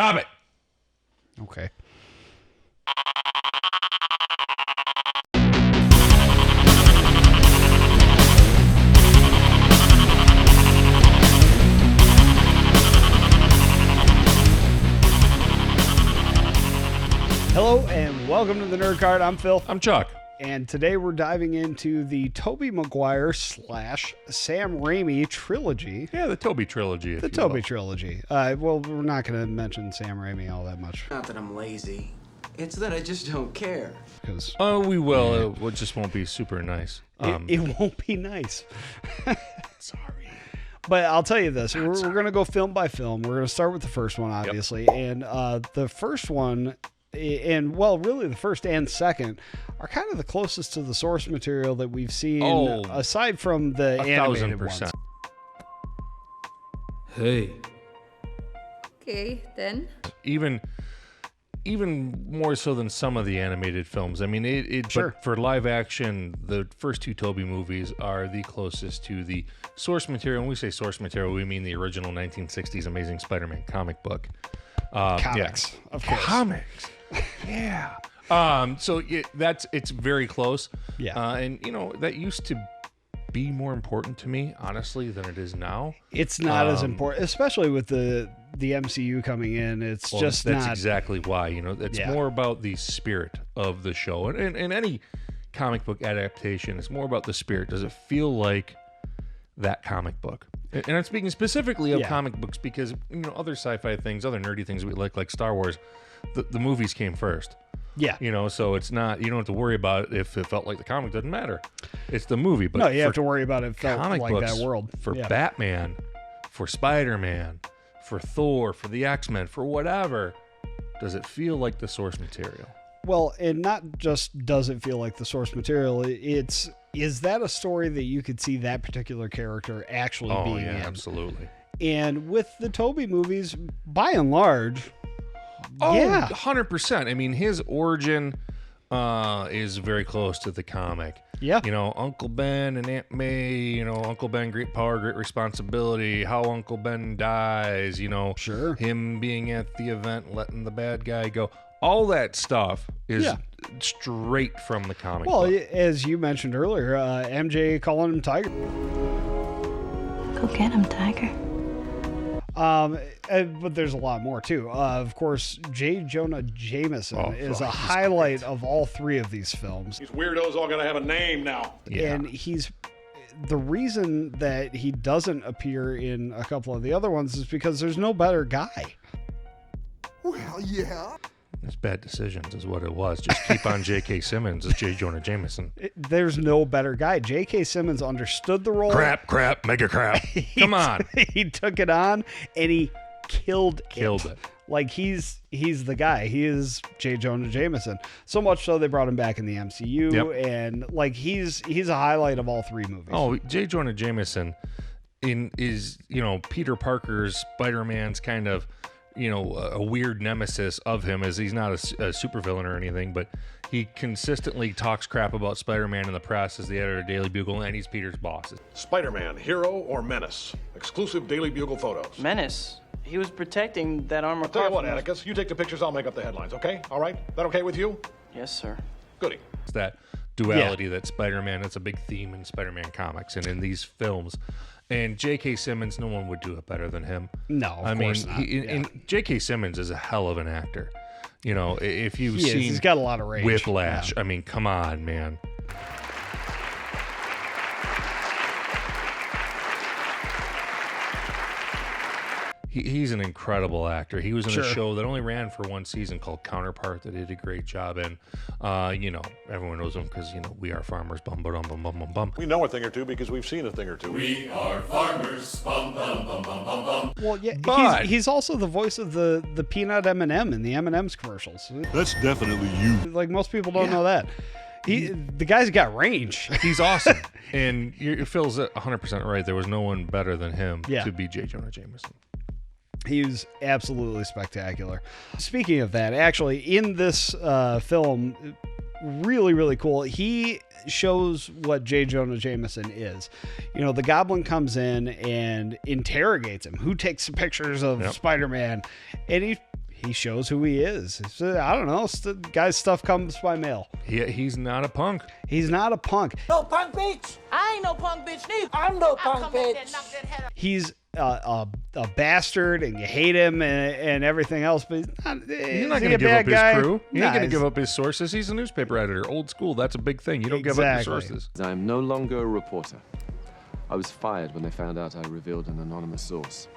Stop it. Okay. Hello and welcome to the Nerd Card. I'm Phil. I'm Chuck. And today we're diving into the Tobey Maguire / Sam Raimi trilogy. Yeah, the Tobey trilogy. The Tobey trilogy. Well, we're not going to mention Sam Raimi all that much. Not that I'm lazy. It's that I just don't care. We will. It just won't be super nice. It won't be nice. Sorry. But I'll tell you this. We're going to go film by film. We're going to start with the first one, obviously. Yep. And the first one... And well, really the first and second are kind of the closest to the source material that we've seen, aside from the animated ones. Hey. Okay, then. Even more so than some of the animated films. I mean, Sure. But for live action, the first two Tobey movies are the closest to the source material. When we say source material, we mean the original 1960s Amazing Spider-Man comic book. Comics, of course. Comics. Yeah. So it's very close. Yeah. And that used to be more important to me, honestly, than it is now. It's not as important, especially with the MCU coming in. It's just that's not exactly why. It's more about the spirit of the show, and any comic book adaptation, it's more about the spirit. Does it feel like that comic book? And I'm speaking specifically of comic books because other sci-fi things, other nerdy things we like Star Wars, the movies came first. Yeah. So it's not, you don't have to worry about it if it felt like the comic. Doesn't matter. It's the movie. But no, you have to worry about it felt comic like books, that world. For Batman, for Spider-Man, for Thor, for the X-Men, for whatever, does it feel like the source material? Well, and not just does it feel like the source material, is that a story that you could see that particular character actually being in? Absolutely. And with the Tobey movies, by and large, 100%. I mean, his origin is very close to the comic. Yeah. Uncle Ben and Aunt May, Uncle Ben, great power, great responsibility, how Uncle Ben dies, Sure. him being at the event, letting the bad guy go. All that stuff is straight from the comic book. Well, as you mentioned earlier, MJ calling him Tiger. Go get him, Tiger. But there's a lot more too. Of course, Jonah Jameson is a highlight of all three of these films. These weirdos all gotta have a name now. Yeah. And he's the reason that he doesn't appear in a couple of the other ones is because there's no better guy. Well, yeah. It's bad decisions is what it was. Just keep on J.K. Simmons as J. Jonah Jameson. There's no better guy. J.K. Simmons understood the role. Crap, mega crap. Come on. He took it on and he killed it. Like he's the guy. He is J. Jonah Jameson. So much so they brought him back in the MCU, and like he's a highlight of all three movies. Oh, J. Jonah Jameson is Peter Parker's Spider-Man's kind of a weird nemesis of him, as he's not a supervillain or anything, but he consistently talks crap about Spider-Man in the press as the editor of Daily Bugle, and he's Peter's boss. Spider-Man, hero or menace? Exclusive Daily Bugle photos. Menace. He was protecting that armor. I'll tell you what, Atticus, you take the pictures, I'll make up the headlines, okay? All right? That okay with you? Yes, sir. Goody. It's that duality that Spider-Man, it's a big theme in Spider-Man comics and in these films. And J.K. Simmons, no one would do it better than him. No, of course not. And J.K. Simmons is a hell of an actor. If you've seen he's got a lot of range. Whiplash, I mean, come on, man. He's an incredible actor. He was in a show that only ran for one season called Counterpart that he did a great job in. Everyone knows him because, we are farmers, bum, bum, bum, bum, bum, bum. We know a thing or two because we've seen a thing or two. We are farmers, bum, bum, bum, bum, bum, bum. Well, yeah, but he's also the voice of the peanut M&M in the M&M's commercials. That's definitely you. Like, most people don't know that. The guy's got range. He's awesome. And Phil's 100% right. There was no one better than him to be J. Jonah Jameson. He was absolutely spectacular. Speaking of that, actually, in this film, really, really cool, he shows what J. Jonah Jameson is. The Goblin comes in and interrogates him. Who takes pictures of Spider-Man? And he shows who he is. I don't know. Guy's stuff comes by mail. He's not a punk. He's not a punk. No punk bitch. I ain't no punk bitch neither. I'm no punk bitch. He's a bastard, and you hate him and everything else. But he's not going to give up his crew. He ain't going to give up his sources. He's a newspaper editor, old school. That's a big thing. You don't give up your sources. I'm no longer a reporter. I was fired when they found out I revealed an anonymous source.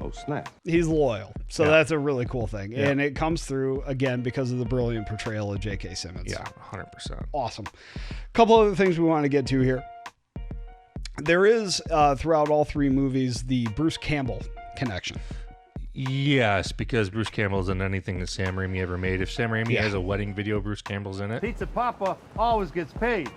Oh, snap. He's loyal. So that's a really cool thing. Yeah. And it comes through, again, because of the brilliant portrayal of J.K. Simmons. Yeah, 100%. Awesome. A couple other things we want to get to here. There is, throughout all three movies, the Bruce Campbell connection. Yes, because Bruce Campbell's in anything that Sam Raimi ever made. If Sam Raimi has a wedding video, Bruce Campbell's in it. Pizza Papa always gets paid.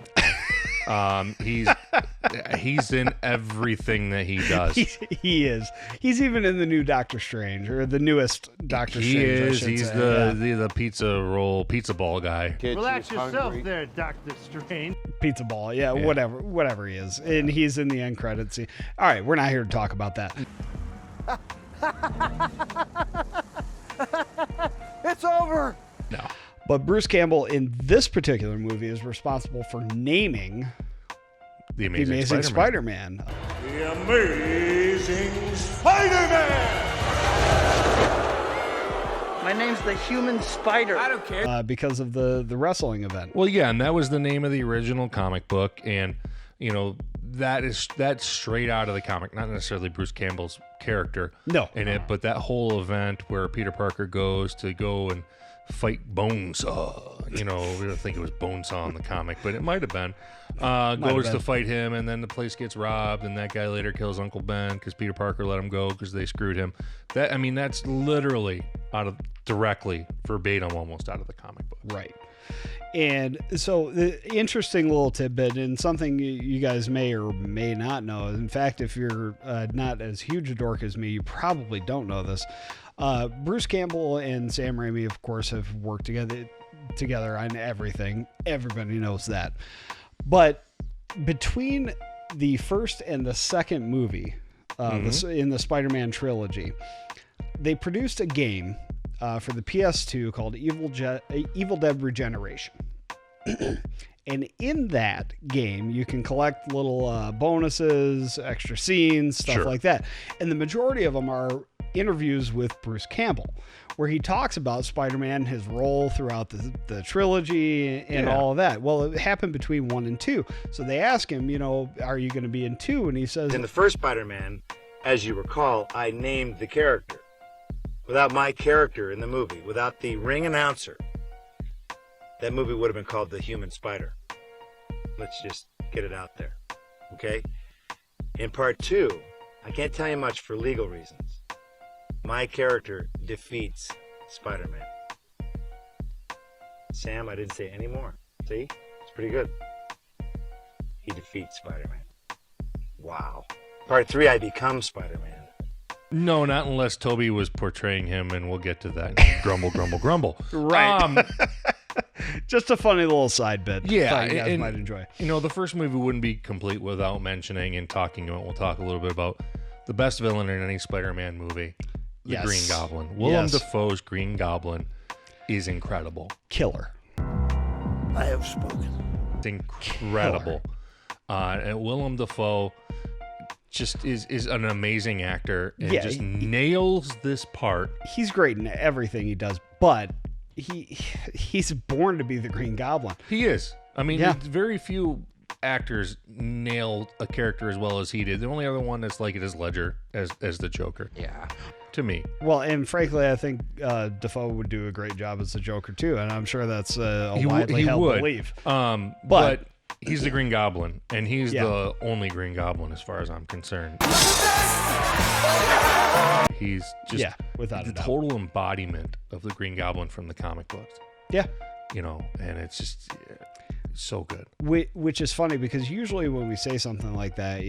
He's in everything that he does. He is. He's even in the new Doctor Strange, or the newest Doctor Strange. He is. He's the pizza ball guy. Relax yourself there, Doctor Strange. Pizza ball, yeah. Whatever he is. And he's in the end credits scene. All right, we're not here to talk about that. It's over. No. But Bruce Campbell in this particular movie is responsible for naming the Amazing Spider-Man. The Amazing Spider-Man! My name's the Human Spider. I don't care. Because of the wrestling event. Well, yeah, and that was the name of the original comic book, and you know that's straight out of the comic, not necessarily Bruce Campbell's character in it, but that whole event where Peter Parker goes and fight Bonesaw. We don't think it was Bonesaw in the comic, but it might have been. Goes to fight him, and then the place gets robbed, and that guy later kills Uncle Ben because Peter Parker let him go because they screwed him. That's literally directly verbatim almost out of the comic book. Right. And so the interesting little tidbit, and something you guys may or may not know. In fact, if you're not as huge a dork as me, you probably don't know this. Bruce Campbell and Sam Raimi, of course, have worked together on everything. Everybody knows that. But between the first and the second movie in the Spider-Man trilogy, they produced a game for the PS2 called Evil Dead Regeneration. And in that game, you can collect little bonuses, extra scenes, stuff like that. And the majority of them are interviews with Bruce Campbell, where he talks about Spider-Man, his role throughout the trilogy and all of that. Well, it happened between 1 and 2. So they ask him, are you going to be in 2? And he says, in the first Spider-Man, as you recall, I named the character. Without my character in the movie, without the ring announcer, that movie would have been called The Human Spider. Let's just get it out there, okay? In part 2, I can't tell you much for legal reasons. My character defeats Spider-Man. Sam, I didn't say any more. See? It's pretty good. He defeats Spider-Man. Wow. Part 3, I become Spider-Man. No, not unless Tobey was portraying him, and we'll get to that. Grumble, grumble, grumble. Right. Just a funny little side bit. Yeah, you guys might enjoy. The first movie wouldn't be complete without mentioning and talking about. We'll talk a little bit about the best villain in any Spider-Man movie, the Green Goblin. Willem Dafoe's Green Goblin is incredible. Killer. I have spoken. It's incredible. And Willem Dafoe just is an amazing actor and just nails this part. He's great in everything he does, but he's born to be the Green Goblin. He is. I mean, very few actors nail a character as well as he did. The only other one that's like it is Ledger as the Joker. Yeah. To me. Well, and frankly, I think Dafoe would do a great job as the Joker too, and I'm sure that's a widely held belief. But he's the Green Goblin, and he's the only Green Goblin as far as I'm concerned. He's just without the total embodiment of the Green Goblin from the comic books. Yeah. And it's just so good. Which is funny because usually when we say something like that,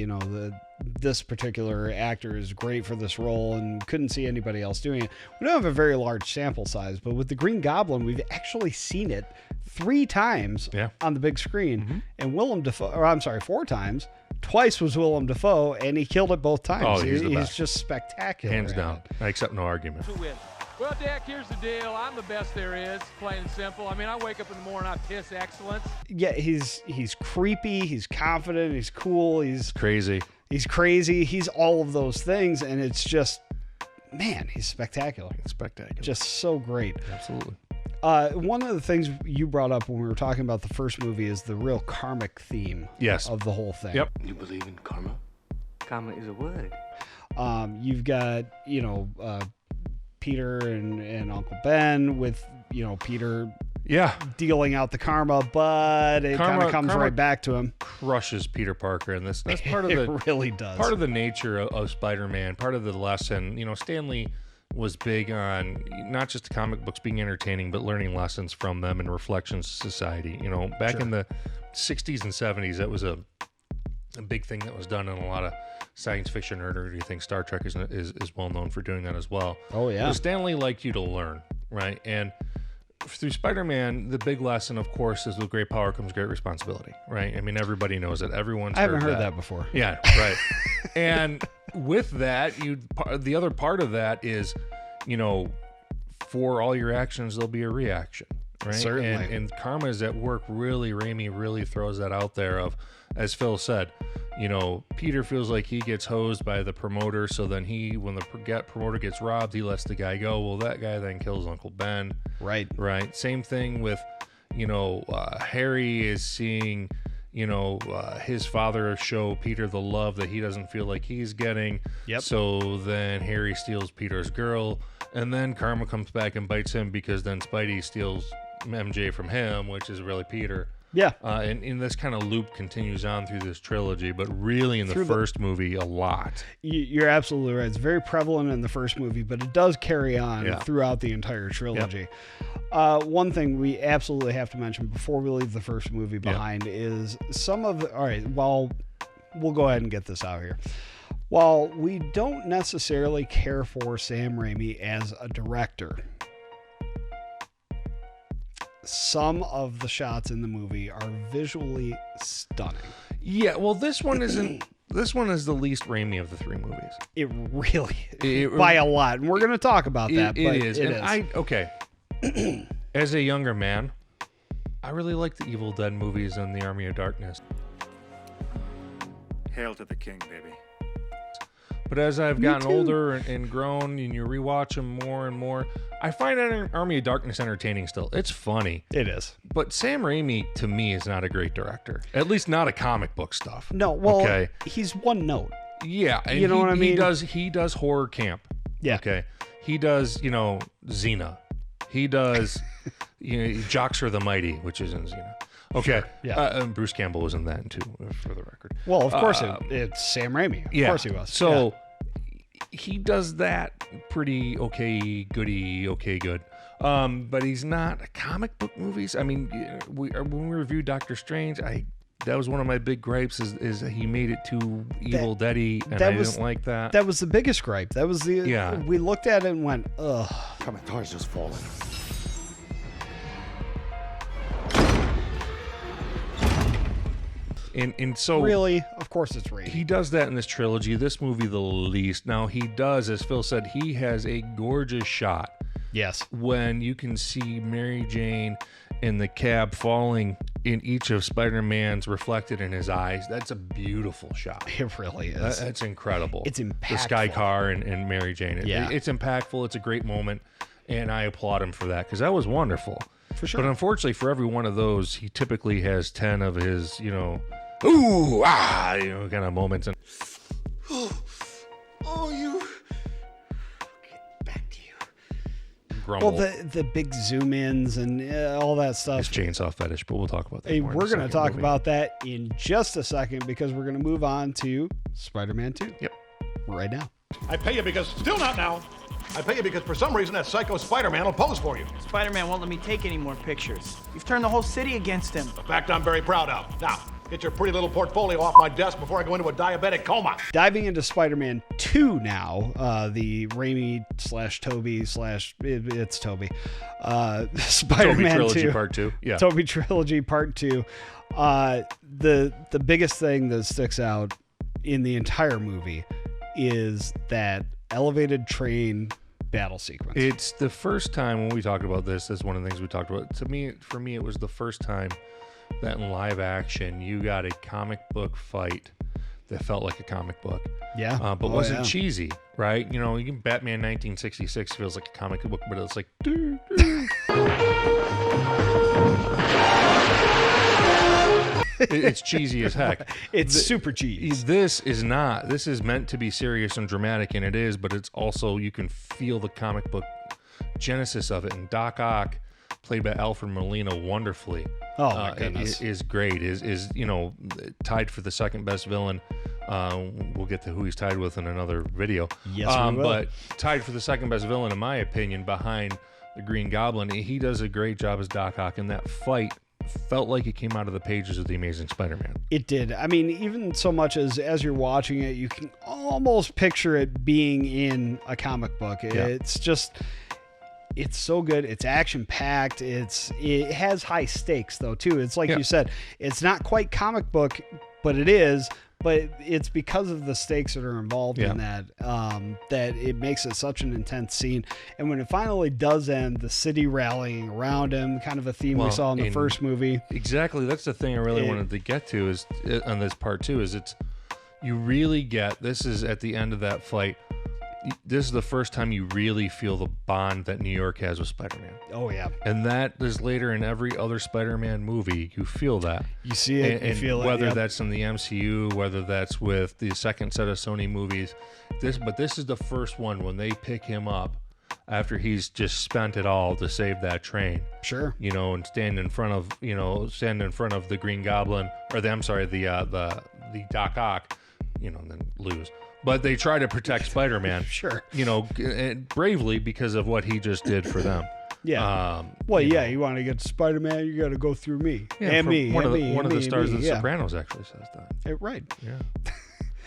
this particular actor is great for this role and couldn't see anybody else doing it. We don't have a very large sample size, but with the Green Goblin, we've actually seen it 3 times on the big screen. And Willem Dafoe, 4 times. Twice was Willem Dafoe, and he killed it both times. Oh, he's the best. He's just spectacular. Hands down. I accept no argument. To win. Well, Dak, here's the deal. I'm the best there is, plain and simple. I mean, I wake up in the morning, I piss excellence. Yeah, he's creepy, he's confident, he's cool, he's crazy. He's crazy. He's all of those things, and it's just, man, he's spectacular. Spectacular. Just so great. Absolutely. One of the things you brought up when we were talking about the first movie is the real karmic theme of the whole thing. Yep. You believe in karma? Karma is a word. You've got, Peter and Uncle Ben with, Peter dealing out the karma, but it kind of comes right back to him. Crushes Peter Parker, and that's part of it really does. Part of the nature of Spider-Man, part of the lesson. Stan Lee was big on not just the comic books being entertaining, but learning lessons from them and reflections of society. Back in the 60s and 70s, that was a big thing that was done in a lot of science fiction or nerdy things. Star Trek is well known for doing that as well. Oh, yeah. But Stan Lee liked you to learn, right? And through Spider-Man, the big lesson, of course, is with great power comes great responsibility, right? I mean, everybody knows it. Everyone's I haven't heard that before. Yeah, right. And with that, the other part of that is, for all your actions, there'll be a reaction, right? Certainly. And karma is at work. Really, Raimi really throws that out there of, as Phil said, Peter feels like he gets hosed by the promoter, so then when the promoter gets robbed, he lets the guy go. Well, that guy then kills Uncle Ben. Right. Same thing with, Harry is seeing, his father show Peter the love that he doesn't feel like he's getting. Yep. So then Harry steals Peter's girl, and then karma comes back and bites him because then Spidey steals MJ from him, which is really Peter. Yeah. And this kind of loop continues on through this trilogy, but really in the first movie a lot. You're absolutely right. It's very prevalent in the first movie, but it does carry on throughout the entire trilogy. Yep. One thing we absolutely have to mention before we leave the first movie behind is all right, well, we'll go ahead and get this out here. While we don't necessarily care for Sam Raimi as a director, some of the shots in the movie are visually stunning. Yeah, well, this one isn't. This one is the least Raimi of the three movies. It really is, by a lot, and we're going to talk about that. It is. As a younger man, I really like the Evil Dead movies and the Army of Darkness. Hail to the king, baby. But as I've gotten older and grown, and you rewatch them more and more, I find Army of Darkness entertaining still. It's funny. It is. But Sam Raimi, to me, is not a great director. At least not a comic book stuff. No, well, he's one note. Yeah. And you know what I mean? He does horror camp. Yeah. Okay. He does, Xena. He does, Jocks Are the Mighty, which is in Xena. Okay. Sure. Yeah. Bruce Campbell was in that too, for the record. Well, of course it's Sam Raimi. Of course he was. So he does that pretty okay, good. But he's not comic book movies. I mean, when we reviewed Doctor Strange, that was one of my big gripes is he made it too Evil Dead-y, and I didn't like that. That was the biggest gripe. That was we looked at it and went, ugh. My car's just falling. And so really, of course it's Raimi. He does that in this trilogy. This movie the least. Now he does, as Phil said, he has a gorgeous shot. Yes. When you can see Mary Jane in the cab falling in each of Spider-Man's reflected in his eyes. That's a beautiful shot. It really is. That's incredible. It's impactful. The Sky Car and Mary Jane. Yeah. It's impactful. It's a great moment. And I applaud him for that because that was wonderful. For sure. But unfortunately for every one of those, he typically has 10 of his, ooh, kind of moments. And you. Get back to you. Grumble. Well, the big zoom ins and all that stuff. His chainsaw fetish, but we'll talk about that. Hey, more we're going to talk about that in just a second because we're going to move on to Spider-Man 2. Yep. Right now. I pay you because, still not now. I pay you because for some reason that psycho Spider-Man will pose for you. Spider-Man won't let me take any more pictures. You've turned the whole city against him. A fact I'm very proud of. Now, get your pretty little portfolio off my desk before I go into a diabetic coma. Diving into Spider-Man 2 now, the Raimi / Tobey / it's Tobey. Spider-Man Tobey Trilogy 2. Part 2. Yeah. Tobey Trilogy Part 2. The biggest thing that sticks out in the entire movie is that elevated train battle sequence. It's the first time when we talked about this. That's one of the things we talked about. For me, it was the first time that in live action you got a comic book fight that felt like a comic book. Yeah. But wasn't cheesy, right? You know, Batman 1966 feels like a comic book, but it's like... It's cheesy as heck. It's super cheesy. This is not. This is meant to be serious and dramatic, and it is, but it's also, you can feel the comic book genesis of it. And Doc Ock, played by Alfred Molina wonderfully, oh my goodness, is great. Is you know, tied for the second best villain. We'll get to who he's tied with in another video. Yes, we will. But tied for the second best villain, in my opinion, behind the Green Goblin. He does a great job as Doc Ock, and that fight felt like it came out of the pages of The Amazing Spider-Man. It did. I mean, even so much as you're watching it, you can almost picture it being in a comic book. It's just, it's so good. It's action-packed. It has high stakes, though, too. It's like you said, it's not quite comic book, but it is. But it's because of the stakes that are involved in that that it makes it such an intense scene. And when it finally does end, the city rallying around him, kind of a theme we saw in the first movie. Exactly. That's the thing I really wanted to get to is on this part too, is you really get, this is at the end of that fight. This is the first time you really feel the bond that New York has with Spider-Man. Oh, yeah. And that is later in every other Spider-Man movie. You feel that. You see it, and you feel it. Whether that's in the MCU, whether that's with the second set of Sony movies. But this is the first one when they pick him up after he's just spent it all to save that train. Sure. You know, and stand in front of the Green Goblin, or the Doc Ock, you know, and then lose. But they try to protect Spider-Man, sure, you know, bravely because of what he just did for them. Yeah. You want to get to Spider-Man, you got to go through me. Yeah, and me. One and of the stars of The yeah. Sopranos actually says that. Right. Yeah.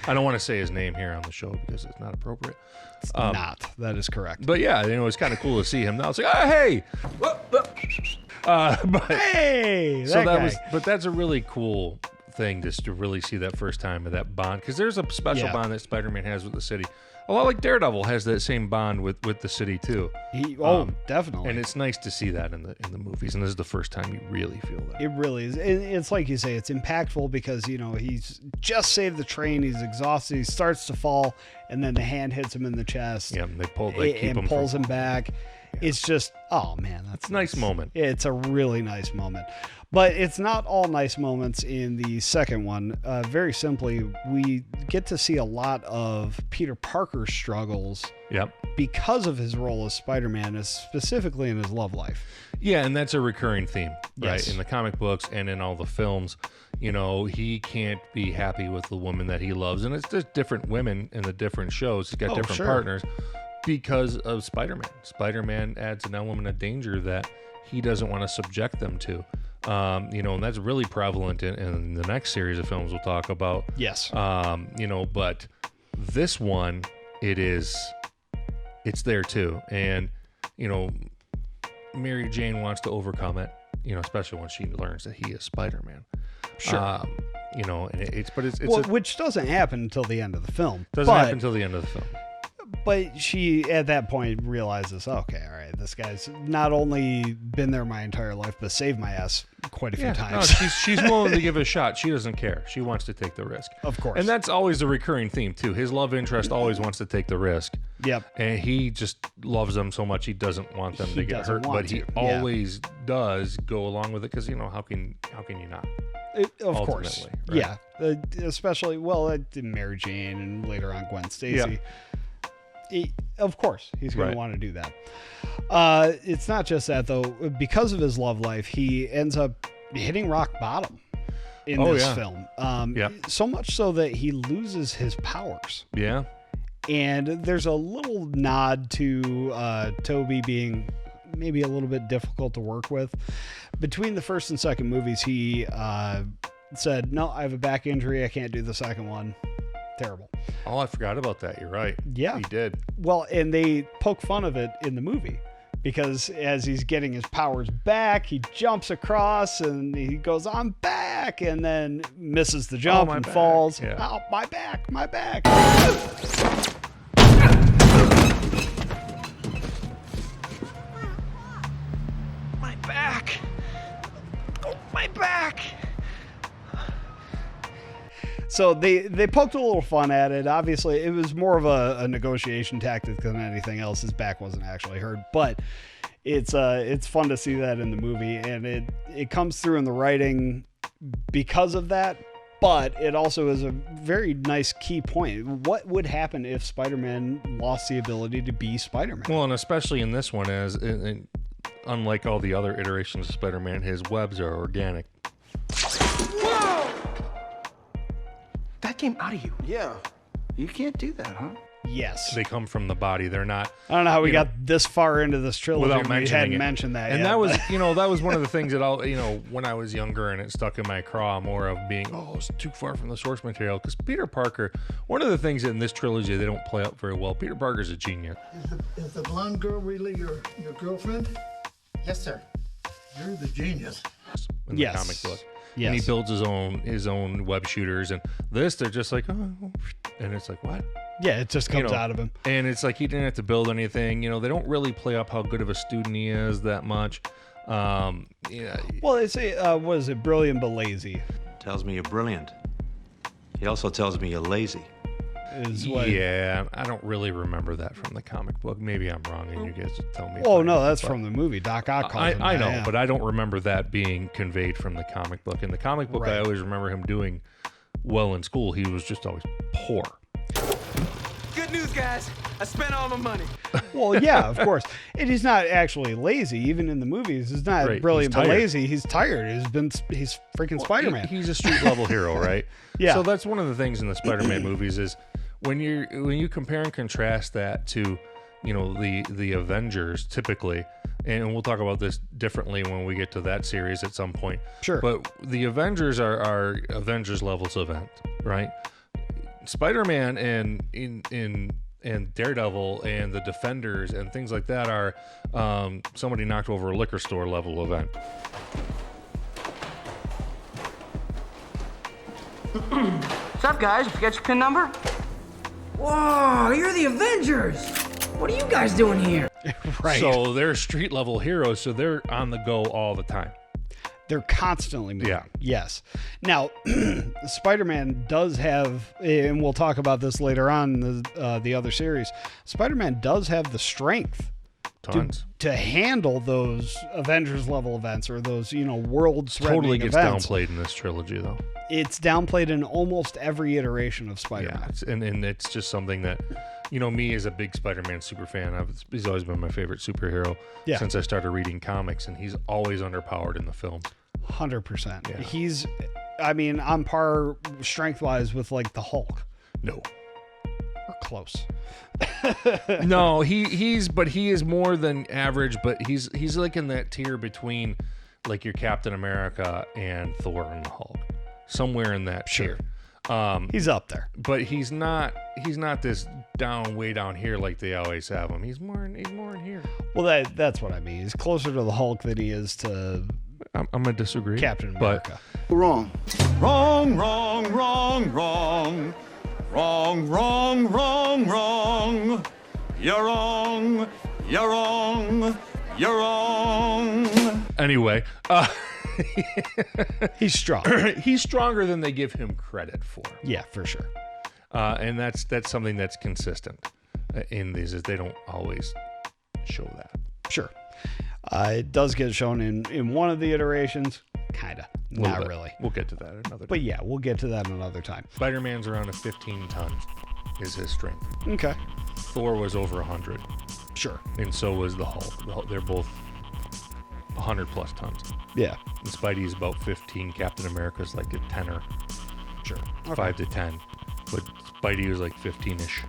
I don't want to say his name here on the show because it's not appropriate. It's not. That is correct. But yeah, you know, it's kind of cool to see him now. It's like, oh, hey. Hey. But that's a really cool thing, just to really see that first time of that bond, because there's a special bond that Spider-Man has with the city, a lot like Daredevil has that same bond with the city too. Definitely. And it's nice to see that in the movies, and this is the first time you really feel that. It really is. It's like you say, it's impactful because, you know, he's just saved the train, he's exhausted, he starts to fall, and then the hand hits him in the chest. Yeah, and pulls him back. Yeah. It's just, oh man, that's a nice moment. It's a really nice moment. But it's not all nice moments in the second one. Very simply, we get to see a lot of Peter Parker's struggles because of his role as Spider-Man, specifically in his love life. Yeah, and that's a recurring theme, right? Yes. In the comic books and in all the films. You know, he can't be happy with the woman that he loves. And it's just different women in the different shows. He's got different partners because of Spider-Man. Spider-Man adds an element of danger that he doesn't want to subject them to. You know, and that's really prevalent in the next series of films we'll talk about. Yes. You know, but this one, it's there too. And, you know, Mary Jane wants to overcome it, you know, especially when she learns that he is Spider-Man. Sure. You know, and it's which doesn't happen until the end of the film. Doesn't happen until the end of the film. But she, at that point, realizes, okay, all right, this guy's not only been there my entire life, but saved my ass quite a few times. No, she's willing to give it a shot. She doesn't care. She wants to take the risk. Of course. And that's always a recurring theme, too. His love interest always wants to take the risk. Yep. And he just loves them so much he doesn't want them to get hurt. But he always does go along with it because, you know, how can you not? Of course. Right? Yeah. Especially, Mary Jane and later on Gwen Stacy. Yeah. Of course, he's going to want to do that. It's not just that, though. Because of his love life, he ends up hitting rock bottom in this film. So much so that he loses his powers. Yeah. And there's a little nod to Tobey being maybe a little bit difficult to work with. Between the first and second movies, he said, no, I have a back injury. I can't do the second one. Terrible. Oh, I forgot about that. You're right. Yeah. He did. Well, and they poke fun of it in the movie because as he's getting his powers back, he jumps across and he goes, I'm back, and then misses the jump and falls. Yeah. Oh, my back. So they poked a little fun at it. Obviously, it was more of a negotiation tactic than anything else. His back wasn't actually hurt, but it's fun to see that in the movie, and it comes through in the writing because of that. But it also is a very nice key point. What would happen if Spider-Man lost the ability to be Spider-Man? Well, and especially in this one, as unlike all the other iterations of Spider-Man, his webs are organic. Whoa! That came out of you. Yeah. You can't do that, huh? Yes. They come from the body. They're not. I don't know how we got this far into this trilogy without and we hadn't mentioning it. mentioned that And yet. that was, that was one of the things that when I was younger and it stuck in my craw more of being, it's too far from the source material. Because Peter Parker, one of the things in this trilogy they don't play up very well, Peter Parker's a genius. Is the blonde girl really your girlfriend? Yes, sir. You're the genius. In the comic book. Yes. And he builds his own web shooters, and they're just like, and it's like, what? Yeah, it just comes out of him. And it's like he didn't have to build anything. They don't really play up how good of a student he is that much. Well, it's what is it? Brilliant but lazy. Tells me you're brilliant. He also tells me you're lazy. Yeah, I don't really remember that from the comic book. Maybe I'm wrong, and you guys tell me. Oh no, that's from the movie. Doc Ock calls him I know, that. but I don't remember that being conveyed from the comic book. In the comic book, I Right. always remember him doing well in school. He was just always poor. Good news, guys. I spent all my money. Well, yeah, of course. And he's not actually lazy. Even in the movies, he's not Right, brilliant he's but tired. lazy. He's tired. He's freaking Spider-Man. He's a street level hero, right? Yeah. So that's one of the things in the Spider-Man movies is when you compare and contrast that to, the Avengers typically, and we'll talk about this differently when we get to that series at some point. Sure. But the Avengers are Avengers levels event, right? Spider-Man and Daredevil and the Defenders and things like that are somebody knocked over a liquor store level event. What's up, guys? You got your PIN number? Whoa, you're the Avengers! What are you guys doing here? Right. So they're street level heroes, so they're on the go all the time. They're constantly moving. Yeah. Yes. Now, Spider-Man does have, and we'll talk about this later on in the other series. Spider-Man does have the strength Tons. to handle those Avengers level events or those world-threatening Totally gets events. downplayed in this trilogy, though. It's downplayed in almost every iteration of Spider-Man. Yeah, and it's just something that, me as a big Spider-Man super fan, he's always been my favorite superhero since I started reading comics, and he's always underpowered in the films. 100%. Yeah. He's, on par strength-wise with like the Hulk. No. Or close. No, he is more than average, but he's like in that tier between like your Captain America and Thor and the Hulk. Somewhere in that tier. He's up there. But he's not this way down here like they always have him. He's more in here. Well, that's what I mean. He's closer to the Hulk than he is to I'm gonna disagree. Captain America. Wrong. Wrong, wrong, wrong, wrong. Wrong, wrong, wrong, wrong. You're wrong. You're wrong. You're wrong. Anyway, he's strong. He's stronger than they give him credit for. Yeah, for sure. And that's something that's consistent in these is they don't always show that. Sure. It does get shown in one of the iterations. Kinda. Not really. We'll get to that another time. But yeah, we'll get to that another time. Spider-Man's around a 15 tons is his strength. Okay. Thor was over 100. Sure. And so was the Hulk. They're both 100 plus tons. Yeah. And Spidey's about 15. Captain America's like a 10er. Sure. 5 to 10. But Spidey was like 15-ish.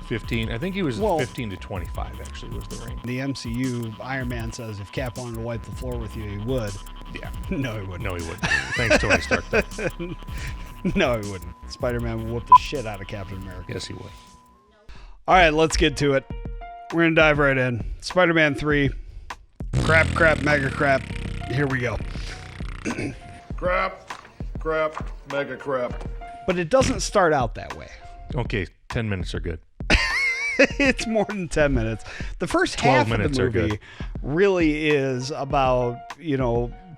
15. I think he was 15 to 25 actually was the range. The MCU, Iron Man says if Cap wanted to wipe the floor with you, he would. Yeah. No, he wouldn't. No, he wouldn't. Thanks, Tony Stark. No, he wouldn't. Spider-Man would whoop the shit out of Captain America. Yes, he would. All right, let's get to it. We're going to dive right in. Spider-Man 3. Crap, mega crap. Here we go. Crap, mega crap. But it doesn't start out that way. Okay, 10 minutes are good. It's more than 10 minutes. The first 12 half of minutes the are movie good. really is about,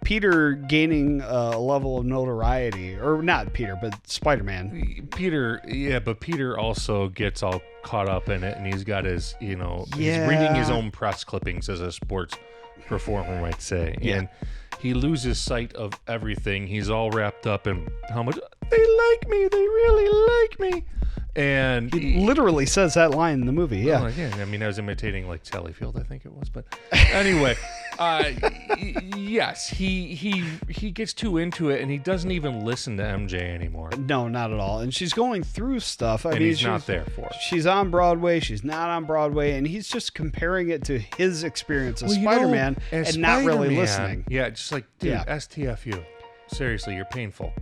Peter gaining a level of notoriety, or not Peter, but Spider-Man. But Peter also gets all caught up in it, and he's got his, he's reading his own press clippings as a sports performer might say, and he loses sight of everything. He's all wrapped up in how much they like me, they really like me. And he literally says that line in the movie. Yeah. Well, yeah. I mean, I was imitating like Sally Field, I think it was. But anyway, yes, he gets too into it, and he doesn't even listen to MJ anymore. No, not at all. And she's going through stuff. I mean, he's not there for it. She's on Broadway. She's not on Broadway, and he's just comparing it to his experience as Spider-Man and not really listening. Yeah, just like, dude, STFU. Seriously, you're painful.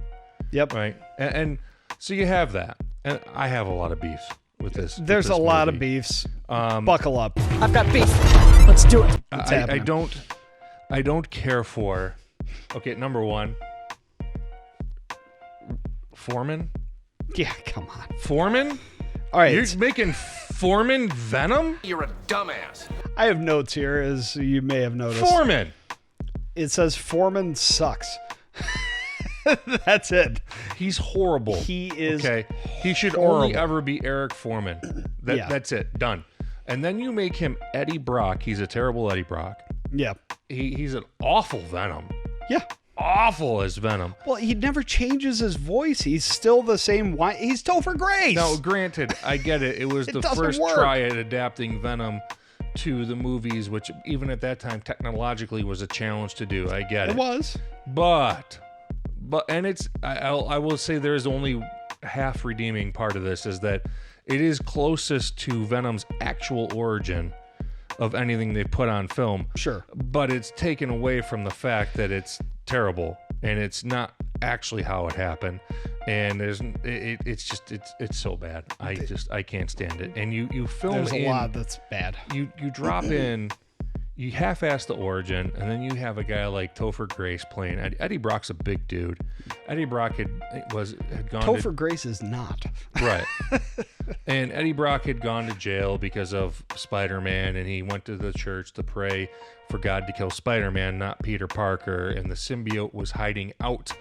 Yep. Right. And so you have that. And I have a lot of beefs with this. There's a lot of beefs. Buckle up. I've got beef. Let's do it. I don't care for. Okay, number one. Forman. Yeah, come on. Forman. All right, you're making Forman Venom. You're a dumbass. I have notes here, as you may have noticed. Forman. It says Forman sucks. That's it. He's horrible. He is. Okay. He should horrible. only ever be Eric Forman. That's it. Done. And then you make him Eddie Brock. He's a terrible Eddie Brock. Yeah. He's an awful Venom. Yeah. Awful as Venom. Well, he never changes his voice. He's still the same. He's Topher Grace. Now, granted, I get it. It was the first try at adapting Venom to the movies, which even at that time technologically was a challenge to do. I get it. It was. But and it's I will say there is only half redeeming part of this is that it is closest to Venom's actual origin of anything they've put on film. Sure. But it's taken away from the fact that it's terrible and it's not actually how it happened. And it's so bad. I can't stand it. And you film There's a lot that's bad. You drop in. You half-ass the origin, and then you have a guy like Topher Grace playing. Eddie Brock's a big dude. Eddie Brock had gone. Topher Grace is not. Right. And Eddie Brock had gone to jail because of Spider-Man, and he went to the church to pray for God to kill Spider-Man, not Peter Parker. And the symbiote was hiding out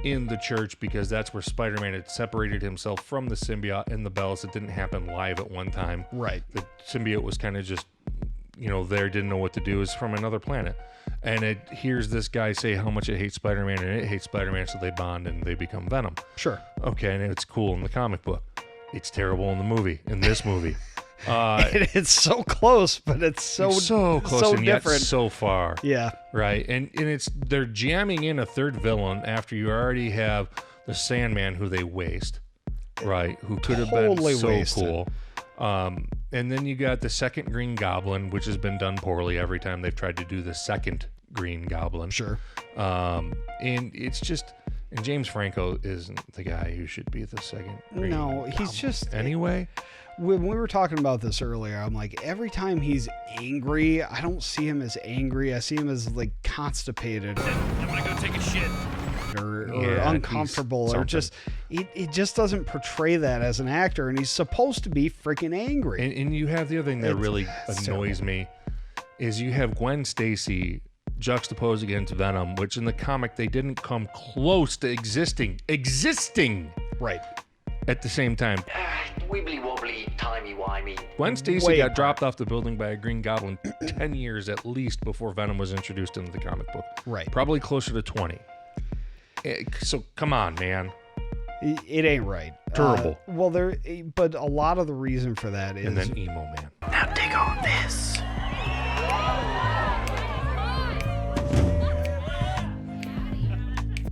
in the church because that's where Spider-Man had separated himself from the symbiote in the bells. It didn't happen live at one time. Right. The symbiote was kind of just there, didn't know what to do, is from another planet. And it hears this guy say how much it hates Spider-Man, and it hates Spider-Man, so they bond and they become Venom. Sure. Okay, and it's cool in the comic book. It's terrible in this movie. It's so close, but it's so close so and different. Yet so far. Yeah. Right. And they're jamming in a third villain after you already have the Sandman, who they waste. Right. Who could have been so wasted. Cool. And then you got the second Green Goblin, which has been done poorly every time they've tried to do the second Green Goblin. Sure. And it's just, and James Franco isn't the guy who should be the second Green Goblin. He's just anyway. When we were talking about this earlier, I'm like, every time he's angry, I don't see him as angry. I see him as like constipated. I'm gonna go take a shit. Or uncomfortable, or just it just doesn't portray that as an actor, and he's supposed to be freaking angry. And you have the other thing that really annoys me is you have Gwen Stacy juxtaposed against Venom, which in the comic they didn't come close to existing right at the same time. Wibbly wobbly, timey wimey. Gwen Stacy got dropped off the building by a Green Goblin 10 years at least before Venom was introduced into the comic book. Right. Probably closer to 20. So come on, man. It ain't right. Terrible. But a lot of the reason for that is. And then emo man. Now dig on this.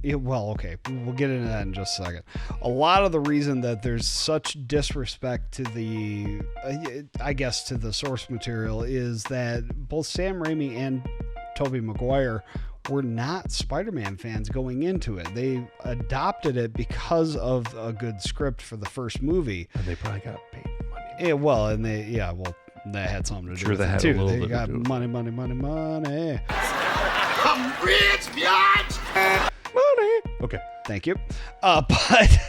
Okay, we'll get into that in just a second. A lot of the reason that there's such disrespect to the, to the source material is that both Sam Raimi and Tobey Maguire were not Spider-Man fans going into it. They adopted it because of a good script for the first movie. And they probably got paid money. Yeah, that had something to do with that it had too. A little they bit got to do with money. I'm rich, bitch! Money. Okay. Thank you. But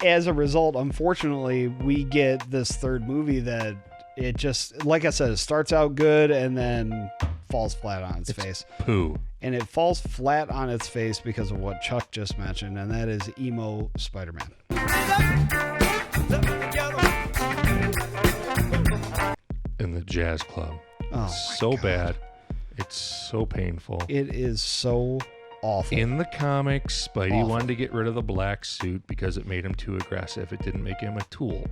as a result, unfortunately, we get this third movie that it just, like I said, it starts out good and then falls flat on its face. Poo. And it falls flat on its face because of what Chuck just mentioned, and that is emo Spider-Man. In the jazz club. Oh, so God. bad. It's so painful. It is so awful. In the comics, Spidey Awful. wanted to get rid of the black suit because it made him too aggressive. It didn't make him a tool.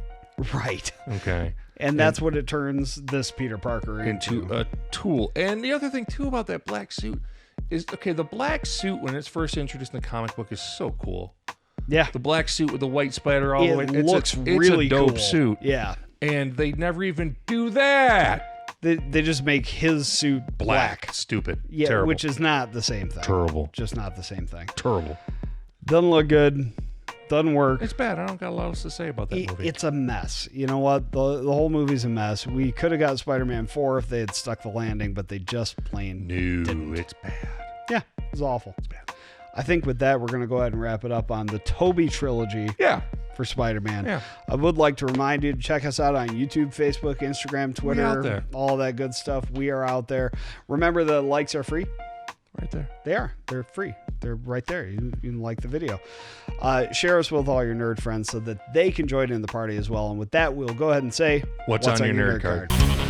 Right. Okay. And that's what it turns this Peter Parker into a tool. And the other thing, too, about that black suit is, okay, the black suit, when it's first introduced in the comic book, is so cool. Yeah. The black suit with the white spider all the way. It looks it's really a dope cool. suit. Yeah. And they never even do that. They just make his suit black. Stupid. Yeah, Terrible. which is not the same thing. Terrible. Just not the same thing. Terrible. Doesn't look good. Doesn't work. It's bad. I don't got a lot else to say about that movie. It's a mess. You know what? The whole movie's a mess. We could have got Spider-Man 4 if they had stuck the landing, but they just plain didn't. It's bad. Yeah, it was awful. It's bad. I think with that, we're going to go ahead and wrap it up on the Tobey trilogy. Yeah. For Spider-Man. Yeah. I would like to remind you to check us out on YouTube, Facebook, Instagram, Twitter, out there. all that good stuff. We are out there. Remember, the likes are free. Right there. They are. They're free. They're right there. You can like the video. Share us with all your nerd friends so that they can join in the party as well. And with that, we'll go ahead and say, What's on your nerd card?